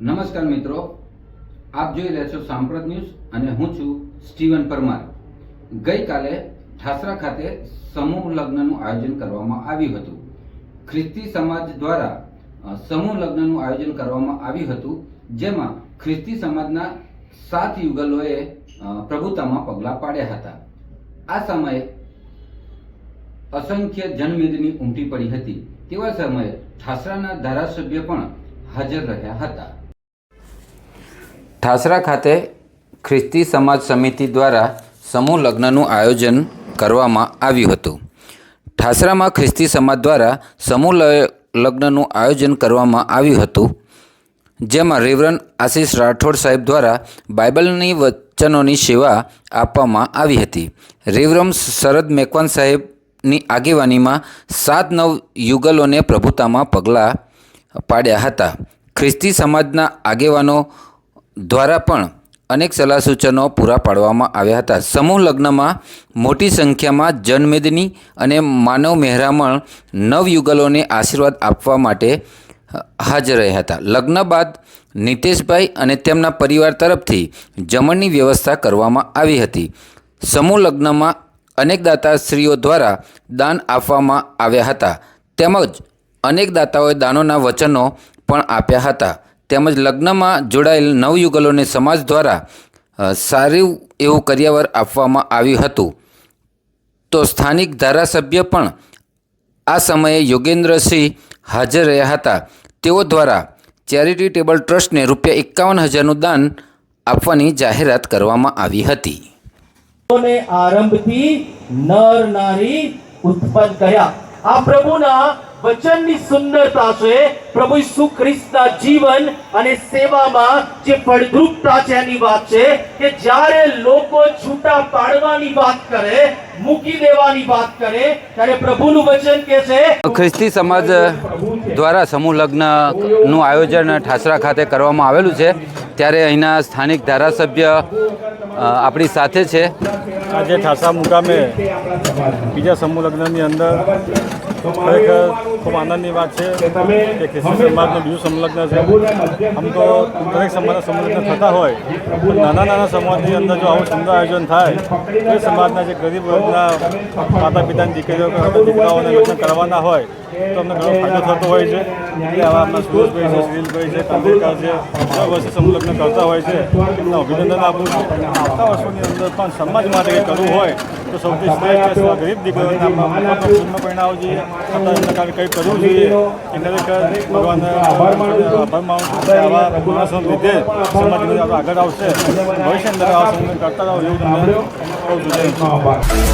નમસ્કાર મિત્રો, આપ જોઈ રહ્યા છો સાંપ્રત ન્યૂઝ અને હું છું સ્ટીવન પરમાર। ગઈકાલે ઠાસરા ખાતે સમૂહ લગ્નનું આયોજન કરવામાં આવ્યું હતું। ખ્રિસ્તી સમાજ દ્વારા સમૂહ લગ્નનું આયોજન કરવામાં આવ્યું હતું, જેમાં ખ્રિસ્તી સમાજના 7 યુગલોએ પ્રભુતામાં પગલાં પાડ્યા હતા। આ સમયે અસંખ્ય જનમેદની ઉમટી પડી હતી। તેવા સમયે ઠાસરાના ધારાસભ્ય પણ હાજર રહ્યા હતા। ઠાસરા ખાતે ખ્રિસ્તી સમાજ સમિતિ દ્વારા સમૂહ લગ્નનું આયોજન કરવામાં આવ્યું હતું। ઠાસરામાં ખ્રિસ્તી સમાજ દ્વારા સમૂહ લગ્નનું આયોજન કરવામાં આવ્યું હતું, જેમાં રેવરન આશીષ રાઠોડ સાહેબ દ્વારા બાઇબલની વચનોની સેવા આપવામાં આવી હતી। રેવરન શરદ મેકવાન સાહેબની આગેવાનીમાં 7 નવ યુગલોને પ્રભુતામાં પગલાં પાડ્યા હતા। ખ્રિસ્તી સમાજના આગેવાનો દ્વારા પણ અનેક સલાહ સૂચનો પૂરા પાડવામાં આવ્યા હતા। સમૂહ લગ્નમાં મોટી સંખ્યામાં જનમેદની અને માનવ મહેરામણ નવયુગલોને આશીર્વાદ આપવા માટે હાજર રહ્યા હતા। લગ્ન બાદ નીતેશભાઈ અને તેમના પરિવાર તરફથી જમણની વ્યવસ્થા કરવામાં આવી હતી। સમૂહ લગ્નમાં અનેક દાતાશ્રીઓ દ્વારા દાન આપવામાં આવ્યા હતા, તેમજ અનેક દાતાઓએ દાનોના વચનો પણ આપ્યા હતા। તેમજ લગ્નમાં જોડાયેલ નવયુગલોને સમાજ દ્વારા સારું એવું કરિયાવર આપવામાં આવ્યું હતું। તો સ્થાનિક ધારાસભ્ય પણ આ સમયે યોગેન્દ્રસિંહ હાજર રહ્યા હતા। તેઓ દ્વારા ચેરિટી ટેબલ ટ્રસ્ટને ₹51,000નું દાન આપવાની જાહેરાત કરવામાં આવી હતી। આરંભથી નર નારી ઉત્પન્ન કર્યા। આ પ્રભુના વચનની સુંદરતા છે। પ્રભુ ઈસુ ખ્રિસ્તના જીવન અને સેવામાં જે ફળદ્રુપતા છે એની વાત છે કે જ્યારે લોકો છૂટા પાડવાની વાત કરે, મૂકી દેવાની વાત કરે, ત્યારે પ્રભુનું વચન કહે છે। ખ્રિસ્તી સમાજ દ્વારા સમૂહ લગ્નનું આયોજન ઠાસરા ખાતે કરવામાં આવેલું છે, ત્યારે અહીંના સ્થાનિક ધારાસભ્ય આપણી સાથે છે। આજે ઠાસરા મુકામે બીજા સમૂહ લગ્નની અંદર ખરેખર ખૂબ આનંદની વાત છે કે ખ્રિસ્તી સમાજનું બીજું સમૂહ લગ્ન છે। આમ તો દરેક સમાજના સમૂહ લગ્ન થતા હોય, પણ નાના સમાજની અંદર જો આવું સુંદર આયોજન થાય તો સમાજના જે ગરીબ વર્ગના માતા પિતાની દીકરાઓને લગ્ન કરવાના હોય તો અમને ઘણો ફાયદો થતો હોય છે। એટલે આવા આપણા સુરેશભાઈ છે, સુનિલભાઈ છે, કંદેકર છે, દર વર્ષે સમૂહ લગ્ન કરતા હોય છે, એમને અભિનંદન આપું છું। આવતા વર્ષોની અંદર પણ સમાજ માટે કંઈ કરવું હોય તો સૌથી શ્રેષ્ઠ ગરીબ દીકરીઓને પૂર્ણ પરિણામ જોઈએ, છતાં એમના કારણે કંઈ કરવું જોઈએ। એ ખરેખર ભગવાનને આભાર માનું છું કે આવા માણસોના લીધે સમાજની અંદર આગળ આવશે। ભવિષ્ય અંદર આવા સમૂહ કરતા રહો એવું તમને કહું છું।